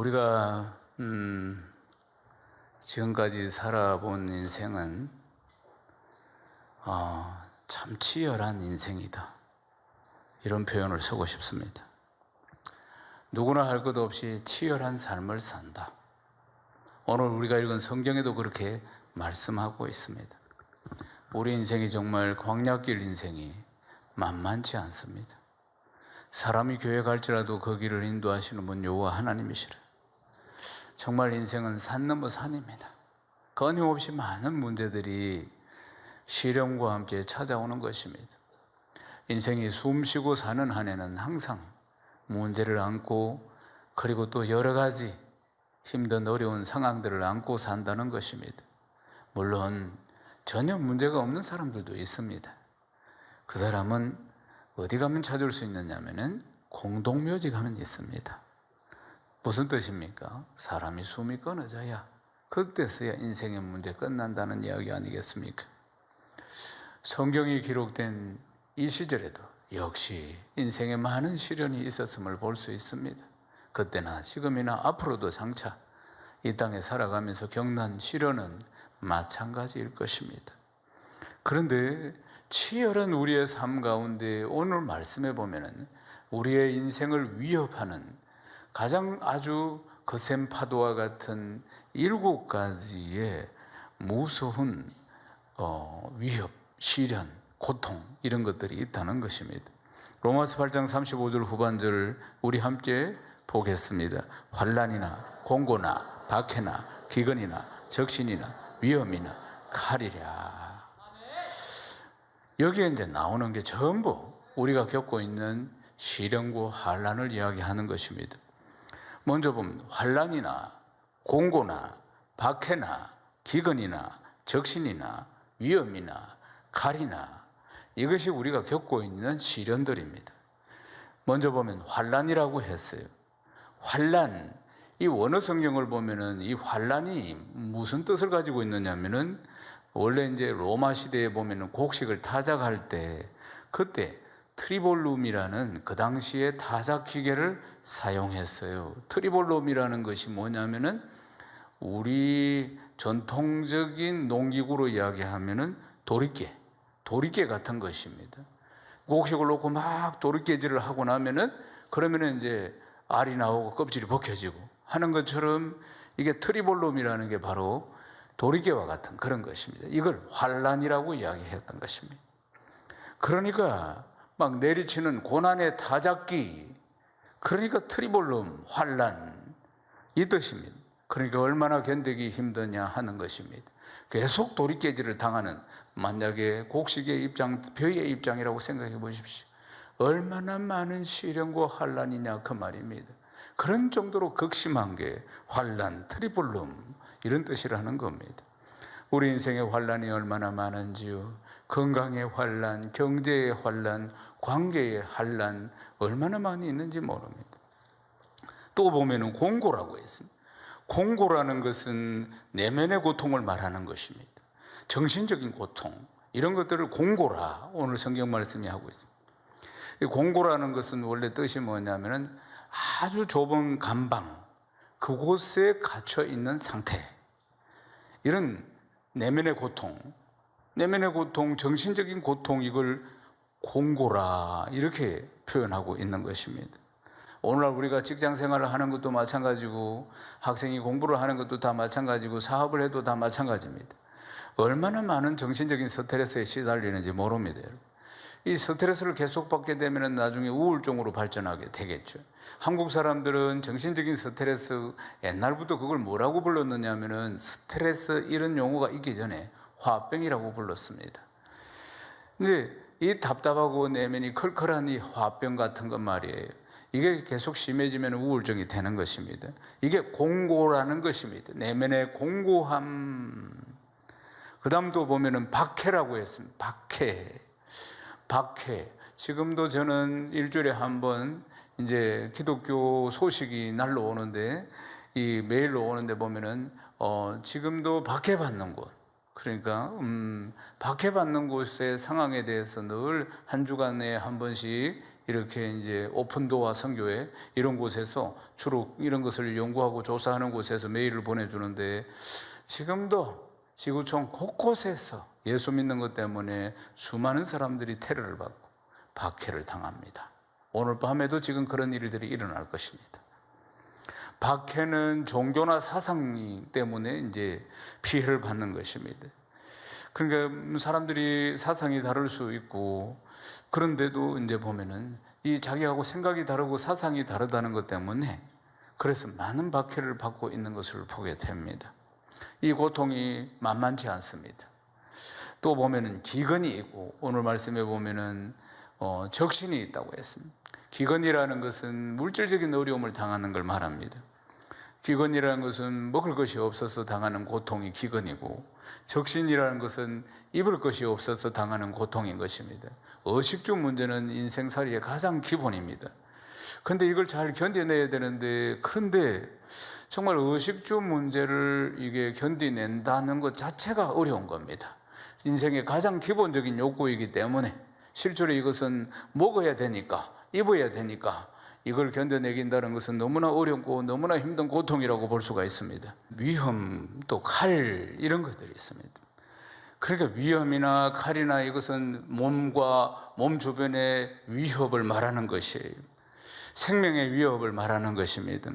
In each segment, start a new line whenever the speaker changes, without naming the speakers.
우리가 지금까지 살아본 인생은 참 치열한 인생이다, 이런 표현을 쓰고 싶습니다. 누구나 할 것 없이 치열한 삶을 산다. 오늘 우리가 읽은 성경에도 그렇게 말씀하고 있습니다. 우리 인생이 정말 광야길 인생이 만만치 않습니다. 사람이 교회 갈지라도 그 길을 인도하시는 분 여호와 하나님이시라. 정말 인생은 산 넘어 산입니다. 끊임없이 많은 문제들이 시련과 함께 찾아오는 것입니다. 인생이 숨쉬고 사는 한에는 항상 문제를 안고, 그리고 또 여러 가지 힘든 어려운 상황들을 안고 산다는 것입니다. 물론 전혀 문제가 없는 사람들도 있습니다. 그 사람은 어디 가면 찾을 수 있느냐면은 공동묘지 가면 있습니다. 무슨 뜻입니까? 사람이 숨이 끊어져야, 그때서야 인생의 문제 끝난다는 이야기 아니겠습니까? 성경이 기록된 이 시절에도 역시 인생에 많은 시련이 있었음을 볼 수 있습니다. 그때나 지금이나 앞으로도 장차 이 땅에 살아가면서 겪는 시련은 마찬가지일 것입니다. 그런데 치열한 우리의 삶 가운데 오늘 말씀해 보면은 우리의 인생을 위협하는 가장 아주 거센 파도와 같은 7가지의 무서운 위협, 시련, 고통, 이런 것들이 있다는 것입니다. 로마서 8장 35절 후반절 우리 함께 보겠습니다. 환난이나 공고나 박해나 기근이나 적신이나 위험이나 칼이랴. 여기에 이제 나오는 게 전부 우리가 겪고 있는 시련과 환난을 이야기하는 것입니다. 먼저 보면 환난이나 공고나 박해나 기근이나 적신이나 위험이나 칼이나, 이것이 우리가 겪고 있는 시련들입니다. 먼저 보면 환난이라고 했어요. 환난, 이 원어 성경을 보면은 이 환난이 무슨 뜻을 가지고 있느냐면은, 원래 이제 로마 시대에 보면은 곡식을 타작할 때 그때 트리볼룸이라는 그 당시에 타작 기계를 사용했어요. 트리볼룸이라는 것이 뭐냐면은 우리 전통적인 농기구로 이야기하면은 도리깨 같은 것입니다. 곡식을 놓고 막 도리깨질을 하고 나면은, 그러면은 이제 알이 나오고 껍질이 벗겨지고 하는 것처럼, 이게 트리볼룸이라는 게 바로 도리깨와 같은 그런 것입니다. 이걸 환난이라고 이야기했던 것입니다. 그러니까 막 내리치는 고난의 타작기, 그러니까 트리볼룸, 환난, 이 뜻입니다. 그러니까 얼마나 견디기 힘드냐 하는 것입니다. 계속 도리깨질을 당하는, 만약에 곡식의 입장, 벼의 입장이라고 생각해 보십시오. 얼마나 많은 시련과 환난이냐 그 말입니다. 그런 정도로 극심한 게 환난, 트리볼룸, 이런 뜻이라는 겁니다. 우리 인생의 환난이 얼마나 많은지요. 건강의 환난, 경제의 환난, 관계의 환난, 얼마나 많이 있는지 모릅니다. 또 보면은 공고라고 했습니다. 공고라는 것은 내면의 고통을 말하는 것입니다. 정신적인 고통, 이런 것들을 공고라, 오늘 성경 말씀이 하고 있습니다. 이 공고라는 것은 원래 뜻이 뭐냐면은 아주 좁은 감방, 그곳에 갇혀 있는 상태, 이런 내면의 고통, 정신적인 고통, 이걸 공고라, 이렇게 표현하고 있는 것입니다. 오늘날 우리가 직장 생활을 하는 것도 마찬가지고, 학생이 공부를 하는 것도 다 마찬가지고, 사업을 해도 다 마찬가지입니다. 얼마나 많은 정신적인 스트레스에 시달리는지 모릅니다. 이 스트레스를 계속 받게 되면 나중에 우울증으로 발전하게 되겠죠. 한국 사람들은 정신적인 스트레스, 옛날부터 그걸 뭐라고 불렀느냐 하면은, 스트레스 이런 용어가 있기 전에 화병이라고 불렀습니다. 근데 이 답답하고 내면이 컬컬한 이 화병 같은 것 말이에요. 이게 계속 심해지면 우울증이 되는 것입니다. 이게 공고라는 것입니다. 내면의 공고함. 그 다음도 보면은 박해라고 했습니다. 박해. 지금도 저는 일주일에 한 번 이제 기독교 소식이 날로 오는데, 이 메일로 오는데 보면은 지금도 박해받는 곳, 그러니까 박해받는 곳의 상황에 대해서 늘 한 주간에 한 번씩 이렇게 이제 오픈도어 선교회 이런 곳에서 주로 이런 것을 연구하고 조사하는 곳에서 메일을 보내주는데, 지금도 지구촌 곳곳에서 예수 믿는 것 때문에 수많은 사람들이 테러를 받고 박해를 당합니다. 오늘 밤에도 지금 그런 일들이 일어날 것입니다. 박해는 종교나 사상 때문에 이제 피해를 받는 것입니다. 그러니까 사람들이 사상이 다를 수 있고, 그런데도 이제 보면은 이 자기하고 생각이 다르고 사상이 다르다는 것 때문에 그래서 많은 박해를 받고 있는 것을 보게 됩니다. 이 고통이 만만치 않습니다. 또 보면은 기근이 있고, 오늘 말씀에 보면은 적신이 있다고 했습니다. 기근이라는 것은 물질적인 어려움을 당하는 걸 말합니다. 기근이라는 것은 먹을 것이 없어서 당하는 고통이 기근이고, 적신이라는 것은 입을 것이 없어서 당하는 고통인 것입니다. 의식주 문제는 인생살이의 가장 기본입니다. 그런데 이걸 잘 견뎌내야 되는데, 그런데 정말 의식주 문제를 이게 견디낸다는 것 자체가 어려운 겁니다. 인생의 가장 기본적인 욕구이기 때문에 실제로 이것은 먹어야 되니까, 입어야 되니까 이걸 견뎌내긴다는 것은 너무나 어렵고 너무나 힘든 고통이라고 볼 수가 있습니다. 위험, 또 칼, 이런 것들이 있습니다. 그러니까 위험이나 칼이나 이것은 몸과 몸 주변의 위협을 말하는 것이에요. 생명의 위협을 말하는 것입니다.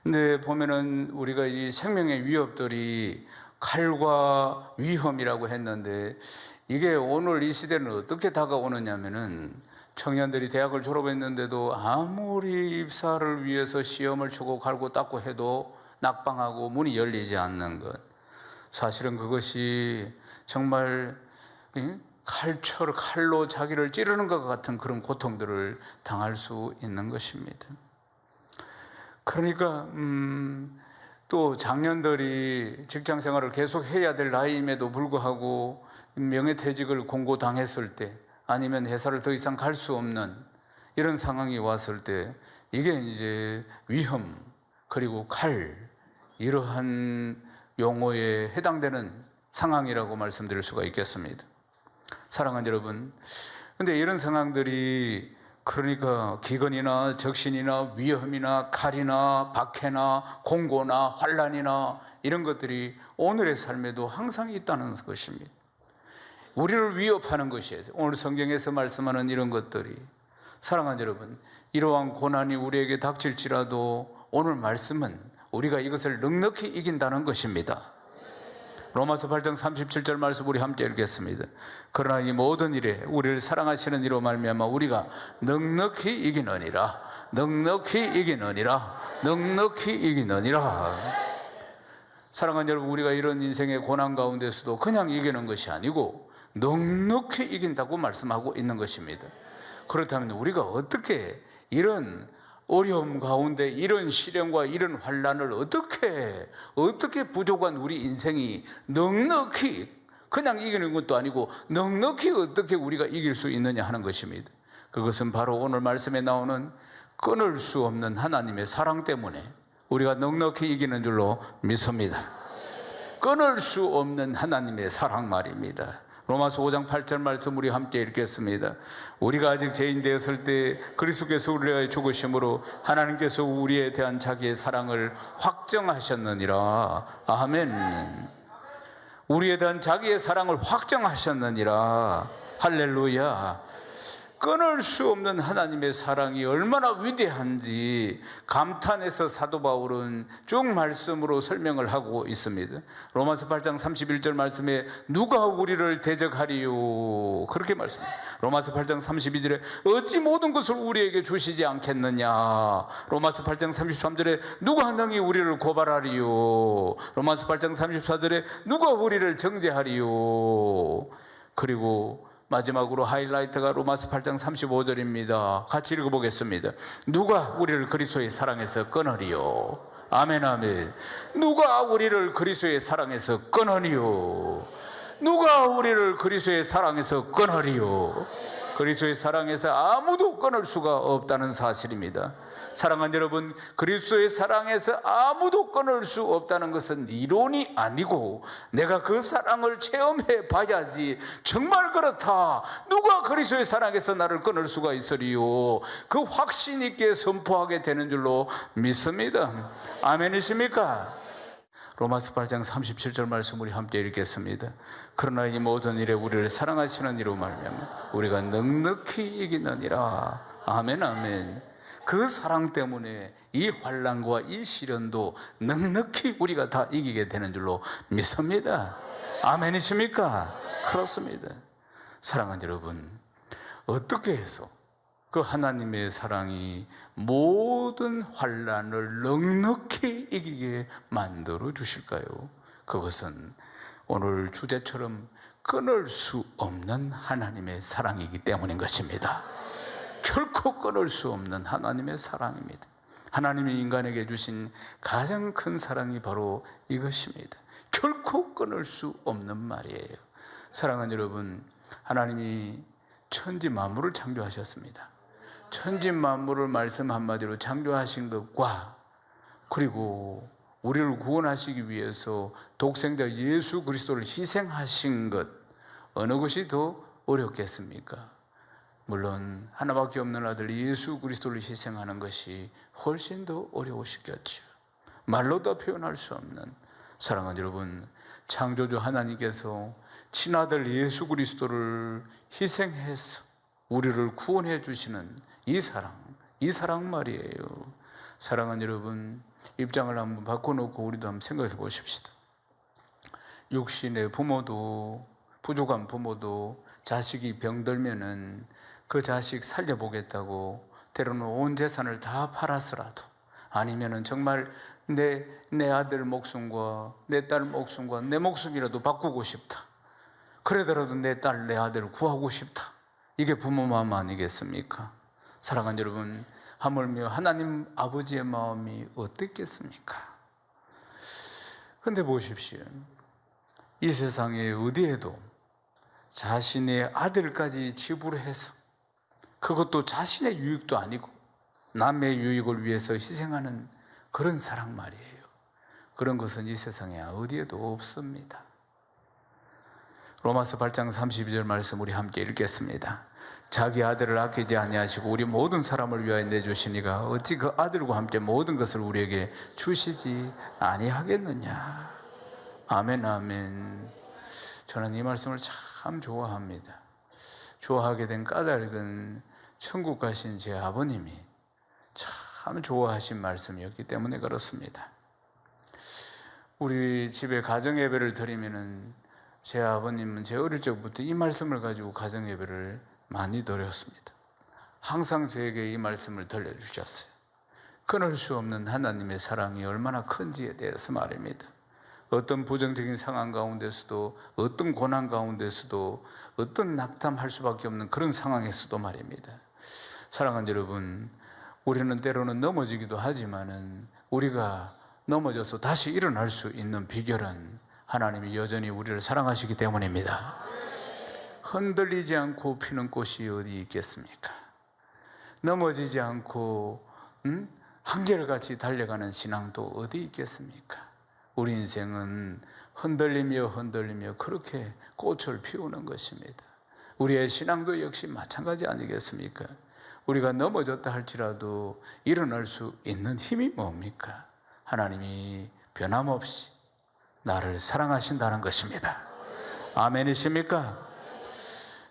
근데 보면은 우리가 이 생명의 위협들이 칼과 위험이라고 했는데, 이게 오늘 이 시대는 어떻게 다가오느냐면은, 청년들이 대학을 졸업했는데도 아무리 입사를 위해서 시험을 치고 갈고 닦고 해도 낙방하고 문이 열리지 않는 것, 사실은 그것이 정말 칼로 자기를 찌르는 것 같은 그런 고통들을 당할 수 있는 것입니다. 그러니까 또 장년들이 직장 생활을 계속 해야 될 나이임에도 불구하고 명예퇴직을 공고당했을 때, 아니면 회사를 더 이상 갈 수 없는 이런 상황이 왔을 때, 이게 이제 위험 그리고 칼, 이러한 용어에 해당되는 상황이라고 말씀드릴 수가 있겠습니다. 사랑하는 여러분, 근데 이런 상황들이, 그러니까 기근이나 적신이나 위험이나 칼이나 박해나 공고나 환난이나 이런 것들이 오늘의 삶에도 항상 있다는 것입니다. 우리를 위협하는 것이에요. 오늘 성경에서 말씀하는 이런 것들이, 사랑하는 여러분, 이러한 고난이 우리에게 닥칠지라도 오늘 말씀은 우리가 이것을 넉넉히 이긴다는 것입니다. 로마서 8장 37절 말씀 우리 함께 읽겠습니다. 그러나 이 모든 일에 우리를 사랑하시는 이로 말미암아 우리가 넉넉히 이기느니라, 넉넉히 이기느니라, 넉넉히 이기느니라. 사랑하는 여러분, 우리가 이런 인생의 고난 가운데서도 그냥 이기는 것이 아니고 넉넉히 이긴다고 말씀하고 있는 것입니다. 그렇다면 우리가 어떻게 이런 어려움 가운데 이런 시련과 이런 환난을 어떻게 부족한 우리 인생이 넉넉히, 그냥 이기는 것도 아니고 넉넉히 어떻게 우리가 이길 수 있느냐 하는 것입니다. 그것은 바로 오늘 말씀에 나오는 끊을 수 없는 하나님의 사랑 때문에 우리가 넉넉히 이기는 줄로 믿습니다. 끊을 수 없는 하나님의 사랑 말입니다. 로마서 5장 8절 말씀 우리 함께 읽겠습니다. 우리가 아직 죄인 되었을 때 그리스도께서 우리를 위하여 죽으심으로 하나님께서 우리에 대한 자기의 사랑을 확정하셨느니라. 아멘. 우리에 대한 자기의 사랑을 확정하셨느니라. 할렐루야. 끊을 수 없는 하나님의 사랑이 얼마나 위대한지 감탄해서 사도 바울은 쭉 말씀으로 설명을 하고 있습니다. 로마서 8장 31절 말씀에 누가 우리를 대적하리요, 그렇게 말씀합니다. 로마서 8장 32절에 어찌 모든 것을 우리에게 주시지 않겠느냐. 로마서 8장 33절에 누가 능히 우리를 고발하리요. 로마서 8장 34절에 누가 우리를 정죄하리요. 그리고 마지막으로 하이라이트가 로마서 8장 35절입니다. 같이 읽어보겠습니다. 누가 우리를 그리스도의 사랑에서 끊으리요. 아멘, 아멘. 누가 우리를 그리스도의 사랑에서 끊으리요. 누가 우리를 그리스도의 사랑에서 끊으리요. 그리스도의 사랑에서 아무도 끊을 수가 없다는 사실입니다. 사랑하는 여러분, 그리스도의 사랑에서 아무도 끊을 수 없다는 것은 이론이 아니고 내가 그 사랑을 체험해 봐야지 정말 그렇다, 누가 그리스도의 사랑에서 나를 끊을 수가 있으리요, 그 확신 있게 선포하게 되는 줄로 믿습니다. 아멘이십니까? 로마서 8장 37절 말씀 우리 함께 읽겠습니다. 그러나 이 모든 일에 우리를 사랑하시는 이로 말미암아 우리가 넉넉히 이기느니라. 아멘, 아멘. 그 사랑 때문에 이 환난과 이 시련도 넉넉히 우리가 다 이기게 되는 줄로 믿습니다. 아멘이십니까? 그렇습니다. 사랑하는 여러분, 어떻게 해서 그 하나님의 사랑이 모든 환난을 넉넉히 이기게 만들어 주실까요? 그것은 오늘 주제처럼 끊을 수 없는 하나님의 사랑이기 때문인 것입니다. 결코 끊을 수 없는 하나님의 사랑입니다. 하나님이 인간에게 주신 가장 큰 사랑이 바로 이것입니다. 결코 끊을 수 없는 말이에요. 사랑하는 여러분, 하나님이 천지 만물을 창조하셨습니다. 천지 만물을 말씀 한마디로 창조하신 것과 그리고 우리를 구원하시기 위해서 독생자 예수 그리스도를 희생하신 것, 어느 것이 더 어렵겠습니까? 물론 하나밖에 없는 아들 예수 그리스도를 희생하는 것이 훨씬 더 어려우시겠죠. 말로도 표현할 수 없는, 사랑하는 여러분, 창조주 하나님께서 친아들 예수 그리스도를 희생해서 우리를 구원해 주시는 이 사랑 말이에요. 사랑하는 여러분, 입장을 한번 바꿔놓고 우리도 한번 생각해 보십시다. 육신의 부모도, 부족한 부모도 자식이 병들면은 그 자식 살려보겠다고 때로는 온 재산을 다 팔아서라도, 아니면은 정말 내 아들 목숨과 내 딸 목숨과 내 목숨이라도 바꾸고 싶다, 그러더라도 내 딸, 내 아들을 구하고 싶다, 이게 부모 마음 아니겠습니까? 사랑하는 여러분, 하물며 하나님 아버지의 마음이 어떻겠습니까? 그런데 보십시오, 이 세상에 어디에도 자신의 아들까지 지불해서, 그것도 자신의 유익도 아니고 남의 유익을 위해서 희생하는 그런 사랑 말이에요. 그런 것은 이 세상에 어디에도 없습니다. 로마서 8장 32절 말씀 우리 함께 읽겠습니다. 자기 아들을 아끼지 아니하시고 우리 모든 사람을 위하여 내주시니가 어찌 그 아들과 함께 모든 것을 우리에게 주시지 아니하겠느냐. 아멘, 아멘. 저는 이 말씀을 참 좋아합니다. 좋아하게 된 까닭은 천국 가신 제 아버님이 참 좋아하신 말씀이었기 때문에 그렇습니다. 우리 집에 가정 예배를 드리면은 제 아버님은 제 어릴 적부터 이 말씀을 가지고 가정 예배를 많이 드렸습니다. 항상 저에게 이 말씀을 들려주셨어요. 끊을 수 없는 하나님의 사랑이 얼마나 큰지에 대해서 말입니다. 어떤 부정적인 상황 가운데서도, 어떤 고난 가운데서도, 어떤 낙담할 수밖에 없는 그런 상황에서도 말입니다. 사랑하는 여러분, 우리는 때로는 넘어지기도 하지만은 우리가 넘어져서 다시 일어날 수 있는 비결은 하나님이 여전히 우리를 사랑하시기 때문입니다. 흔들리지 않고 피는 꽃이 어디 있겠습니까? 넘어지지 않고 한결같이 달려가는 신앙도 어디 있겠습니까? 우리 인생은 흔들리며 그렇게 꽃을 피우는 것입니다. 우리의 신앙도 역시 마찬가지 아니겠습니까? 우리가 넘어졌다 할지라도 일어날 수 있는 힘이 뭡니까? 하나님이 변함없이 나를 사랑하신다는 것입니다. 아멘이십니까?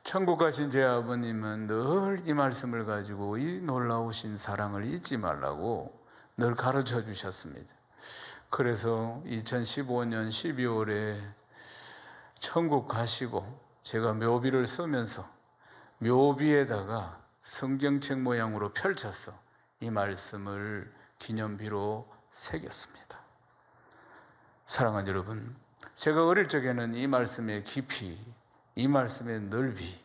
천국 가신 제 아버님은 늘 이 말씀을 가지고 이 놀라우신 사랑을 잊지 말라고 늘 가르쳐 주셨습니다. 그래서 2015년 12월에 천국 가시고 제가 묘비를 쓰면서 묘비에다가 성경책 모양으로 펼쳐서 이 말씀을 기념비로 새겼습니다. 사랑하는 여러분, 제가 어릴 적에는 이 말씀의 깊이, 이 말씀의 넓이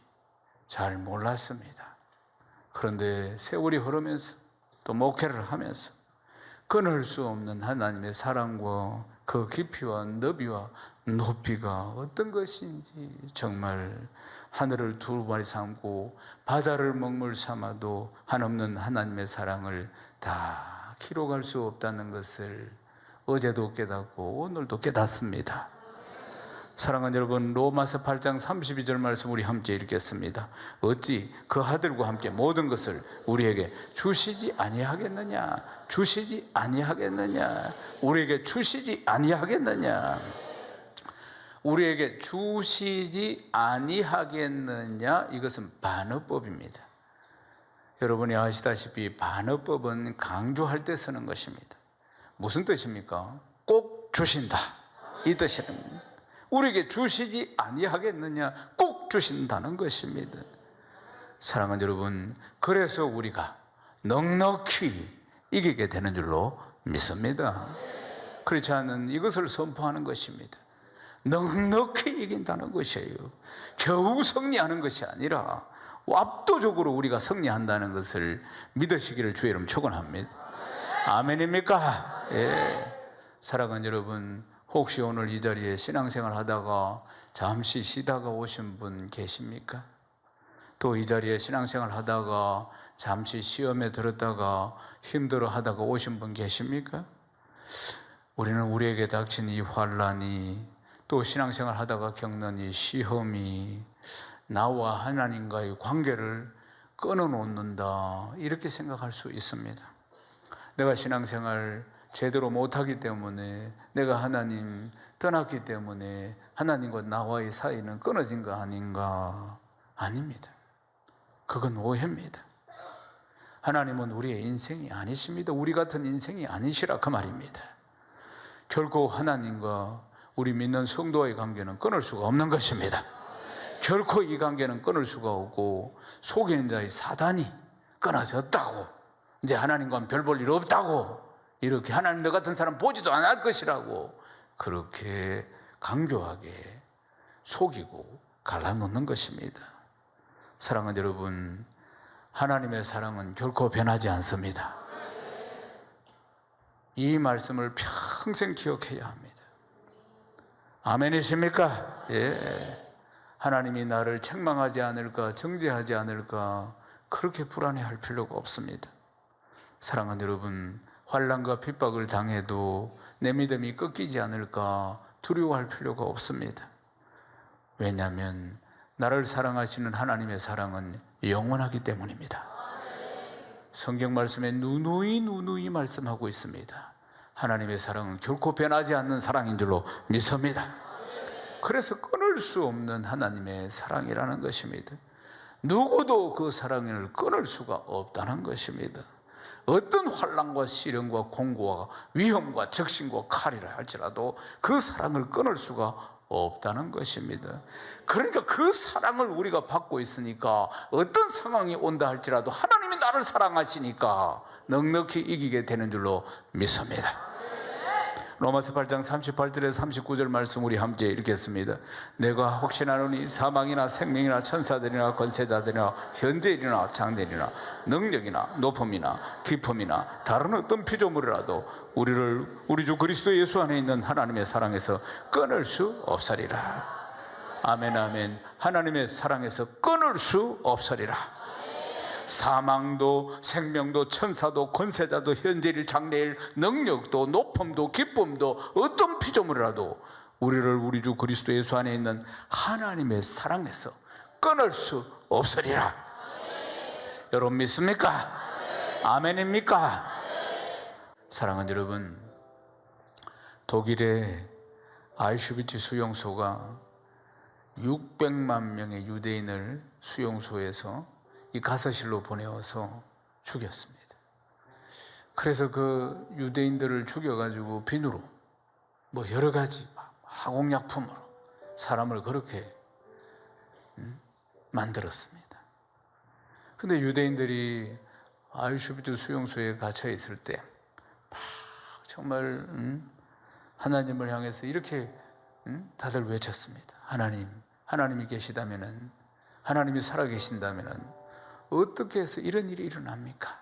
잘 몰랐습니다. 그런데 세월이 흐르면서 또 목회를 하면서 끊을 수 없는 하나님의 사랑과 그 깊이와 너비와 높이가 어떤 것인지 정말 하늘을 두루마리 삼고 바다를 먹물 삼아도 한없는 하나님의 사랑을 다 기록할 수 없다는 것을 어제도 깨닫고 오늘도 깨닫습니다. 사랑하는 여러분, 로마서 8장 32절 말씀 우리 함께 읽겠습니다. 어찌 그 아들과 함께 모든 것을 우리에게 주시지 아니하겠느냐? 주시지 아니하겠느냐? 우리에게 주시지 아니하겠느냐? 우리에게 주시지 아니하겠느냐? 이것은 반어법입니다. 여러분이 아시다시피 반어법은 강조할 때 쓰는 것입니다. 무슨 뜻입니까? 꼭 주신다, 이 뜻입니다. 우리에게 주시지 아니하겠느냐? 꼭 주신다는 것입니다. 사랑하는 여러분, 그래서 우리가 넉넉히 이기게 되는 줄로 믿습니다. 그렇지 않은 이것을 선포하는 것입니다. 넉넉히 이긴다는 것이에요. 겨우 승리하는 것이 아니라 압도적으로 우리가 승리한다는 것을 믿으시기를 주의 이름 축원합니다. 아멘입니까? 예. 사랑하는 여러분, 혹시 오늘 이 자리에 신앙생활 하다가 잠시 쉬다가 오신 분 계십니까? 또 이 자리에 신앙생활 하다가 잠시 시험에 들었다가 힘들어 하다가 오신 분 계십니까? 우리는 우리에게 닥친 이 환난이, 또 신앙생활 하다가 겪는 이 시험이 나와 하나님과의 관계를 끊어놓는다, 이렇게 생각할 수 있습니다. 내가 신앙생활 제대로 못하기 때문에, 내가 하나님 떠났기 때문에 하나님과 나와의 사이는 끊어진 거 아닌가? 아닙니다. 그건 오해입니다. 하나님은 우리의 인생이 아니십니다. 우리 같은 인생이 아니시라 그 말입니다. 결코 하나님과 우리 믿는 성도와의 관계는 끊을 수가 없는 것입니다. 결코 이 관계는 끊을 수가 없고, 속이는 자의 사단이 끊어졌다고, 이제 하나님과는 별 볼 일 없다고, 이렇게 하나님 너 같은 사람 보지도 않을 것이라고 그렇게 강조하게 속이고 갈라놓는 것입니다. 사랑하는 여러분, 하나님의 사랑은 결코 변하지 않습니다. 이 말씀을 평생 기억해야 합니다. 아멘이십니까? 예. 하나님이 나를 책망하지 않을까, 정죄하지 않을까, 그렇게 불안해할 필요가 없습니다. 사랑하는 여러분, 환난과 핍박을 당해도 내 믿음이 꺾이지 않을까 두려워할 필요가 없습니다. 왜냐하면 나를 사랑하시는 하나님의 사랑은 영원하기 때문입니다. 성경 말씀에 누누이 말씀하고 있습니다. 하나님의 사랑은 결코 변하지 않는 사랑인 줄로 믿습니다. 그래서 끊을 수 없는 하나님의 사랑이라는 것입니다. 누구도 그 사랑을 끊을 수가 없다는 것입니다. 어떤 환난과 시련과 공고와 위험과 적신과 칼이라 할지라도 그 사랑을 끊을 수가 없다는 것입니다. 그러니까 그 사랑을 우리가 받고 있으니까 어떤 상황이 온다 할지라도 하나님이 나를 사랑하시니까 넉넉히 이기게 되는 줄로 믿습니다. 로마서 8장 38절에 39절 말씀 우리 함께 읽겠습니다. 내가 혹시나노니 사망이나 생명이나 천사들이나 권세자들이나 현재일이나 장래일이나 능력이나 높음이나 깊음이나 다른 어떤 피조물이라도 우리를 우리 주 그리스도 예수 안에 있는 하나님의 사랑에서 끊을 수 없으리라. 아멘, 아멘. 하나님의 사랑에서 끊을 수 없으리라. 사망도 생명도 천사도 권세자도 현재일 장래일 능력도 높음도 기쁨도 어떤 피조물이라도 우리를 우리 주 그리스도 예수 안에 있는 하나님의 사랑에서 끊을 수 없으리라. 여러분 믿습니까? 아멘입니까? 사랑하는 여러분, 독일의 아이슈비츠 수용소가 600만 명의 유대인을 수용소에서 이 가서실로 보내어서 죽였습니다. 그래서 그 유대인들을 죽여가지고 비누로 뭐 여러 가지 화공약품으로 사람을 그렇게 만들었습니다. 근데 유대인들이 아우슈비츠 수용소에 갇혀 있을 때 정말 하나님을 향해서 이렇게 다들 외쳤습니다. 하나님이 계시다면은, 하나님이 살아계신다면은 어떻게 해서 이런 일이 일어납니까?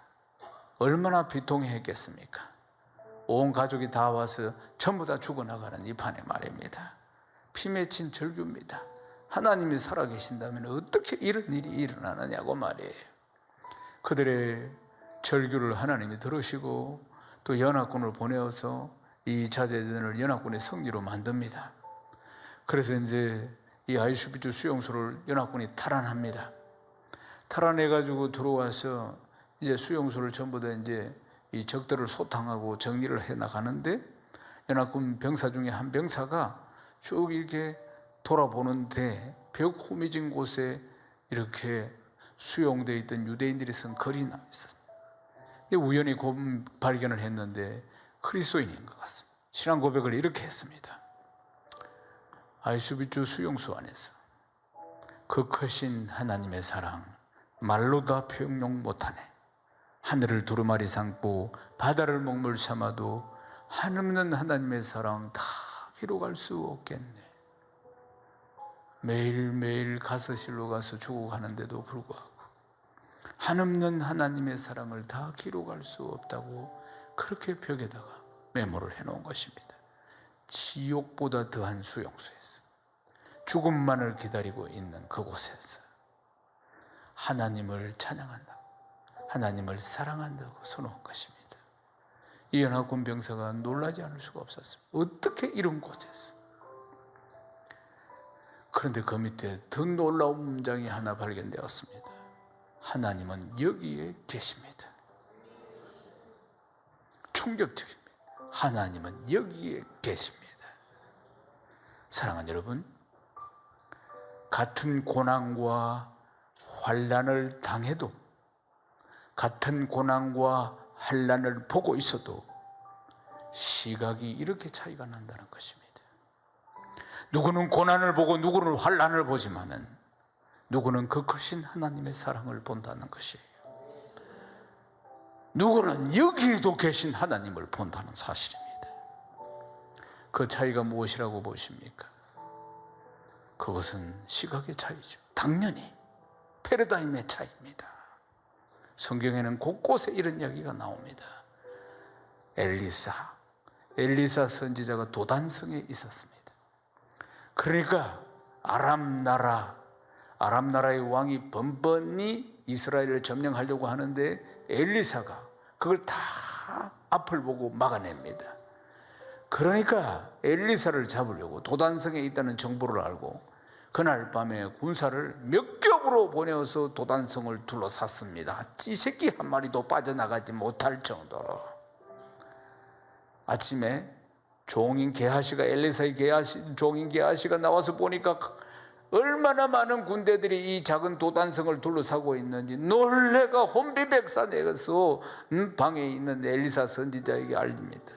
얼마나 비통했겠습니까? 온 가족이 다 와서 전부 다 죽어나가는 이 판에 말입니다. 피 맺힌 절규입니다. 하나님이 살아계신다면 어떻게 이런 일이 일어나느냐고 말이에요. 그들의 절규를 하나님이 들으시고 또 연합군을 보내어서 이 자대전을 연합군의 승리로 만듭니다. 그래서 이제 이 아이슈비주 수용소를 연합군이 탈환합니다. 탈환해가지고 들어와서 이제 수용소를 전부 다 이제 이 적들을 소탕하고 정리를 해 나가는데, 연합군 병사 중에 한 병사가 쭉 이렇게 돌아보는데 벽 후미진 곳에 이렇게 수용되어 있던 유대인들이 쓴 글이 나와 있었어요. 우연히 발견을 했는데 그리스도인인 것 같습니다. 신앙 고백을 이렇게 했습니다. 아이슈비주 수용소 안에서 그 크신 하나님의 사랑 말로 다 표현 못하네. 하늘을 두루마리 삼고 바다를 먹물 삼아도 한없는 하나님의 사랑 다 기록할 수 없겠네. 매일매일 가서실로 가서 죽어가는데도 불구하고 한없는 하나님의 사랑을 다 기록할 수 없다고 그렇게 벽에다가 메모를 해놓은 것입니다. 지옥보다 더한 수용소에서, 죽음만을 기다리고 있는 그곳에서 하나님을 찬양한다고, 하나님을 사랑한다고 써놓은 것입니다. 이 연합군 병사가 놀라지 않을 수가 없었습니다. 어떻게 이런 곳에서. 그런데 그 밑에 더 놀라운 문장이 하나 발견되었습니다. 하나님은 여기에 계십니다. 충격적입니다. 하나님은 여기에 계십니다. 사랑하는 여러분, 같은 고난과 환난을 당해도, 같은 고난과 환난을 보고 있어도 시각이 이렇게 차이가 난다는 것입니다. 누구는 고난을 보고 누구는 환난을 보지만은 누구는 그 크신 하나님의 사랑을 본다는 것이에요. 누구는 여기에도 계신 하나님을 본다는 사실입니다. 그 차이가 무엇이라고 보십니까? 그것은 시각의 차이죠. 당연히 패러다임의 차이입니다. 성경에는 곳곳에 이런 이야기가 나옵니다. 엘리사 선지자가 도단성에 있었습니다. 그러니까 아람 나라의 왕이 번번이 이스라엘을 점령하려고 하는데 엘리사가 그걸 다 앞을 보고 막아냅니다. 그러니까 엘리사를 잡으려고 도단성에 있다는 정보를 알고 그날 밤에 군사를 몇 겹으로 보내어서 도단성을 둘러쌌습니다. 쥐새끼 한 마리도 빠져나가지 못할 정도로. 아침에 종인 게하시가, 엘리사의 종인 게하시가 나와서 보니까 얼마나 많은 군대들이 이 작은 도단성을 둘러싸고 있는지 놀래가 혼비백산해서 방에 있는 엘리사 선지자에게 알립니다.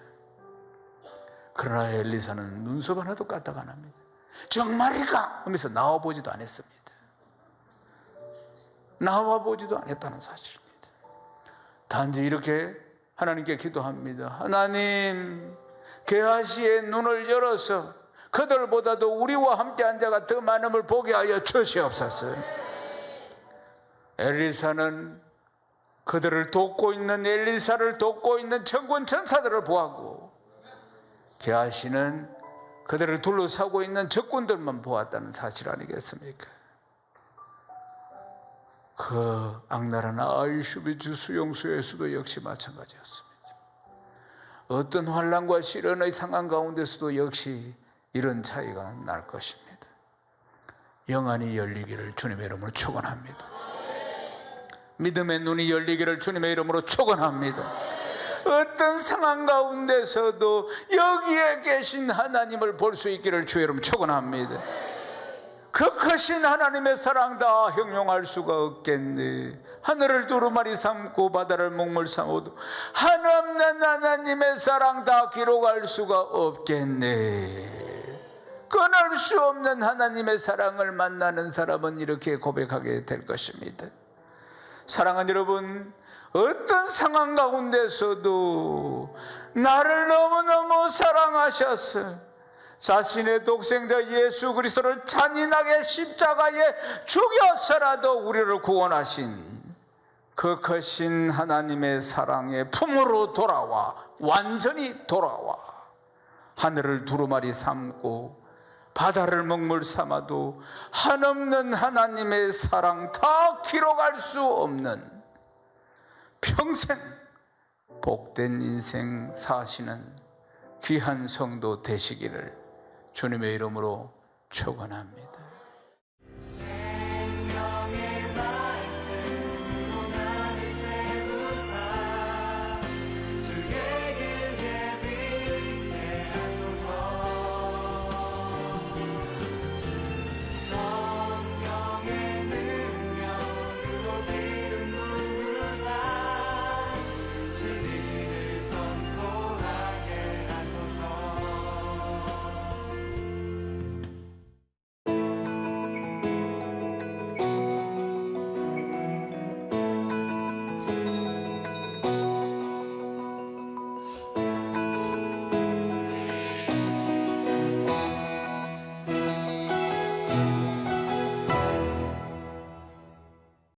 그러나 엘리사는 눈썹 하나도 까딱 안 합니다. 정말이가? 하면서 나와보지도 않았습니다. 나와보지도 않았다는 사실입니다. 단지 이렇게 하나님께 기도합니다. 하나님, 게하시의 눈을 열어서 그들보다도 우리와 함께한 자가 더 많음을 보게 하여 주시옵소서. 엘리사는 그들을 돕고 있는, 엘리사를 돕고 있는 천군 천사들을 보았고, 게하시는 그들을 둘러싸고 있는 적군들만 보았다는 사실 아니겠습니까? 그 악랄한 아이슈비주 수용소에서도 역시 마찬가지였습니다. 어떤 환난과 시련의 상황 가운데서도 역시 이런 차이가 날 것입니다. 영안이 열리기를 주님의 이름으로 축원합니다. 믿음의 눈이 열리기를 주님의 이름으로 축원합니다. 어떤 상황 가운데서도 여기에 계신 하나님을 볼 수 있기를 주의 이름 축원합니다. 그 크신 하나님의 사랑 다 형용할 수가 없겠네. 하늘을 두루마리 삼고 바다를 먹물 삼아도 한없는 하나님의 사랑 다 기록할 수가 없겠네. 끊을 수 없는 하나님의 사랑을 만나는 사람은 이렇게 고백하게 될 것입니다. 사랑하는 여러분, 어떤 상황 가운데서도 나를 너무너무 사랑하셔서 자신의 독생자 예수 그리스도를 잔인하게 십자가에 죽여서라도 우리를 구원하신 그 크신 하나님의 사랑의 품으로 돌아와 완전히 돌아와 하늘을 두루마리 삼고 바다를 먹물 삼아도 한없는 하나님의 사랑 다 기록할 수 없는 평생 복된 인생 사시는 귀한 성도 되시기를 주님의 이름으로 축원합니다.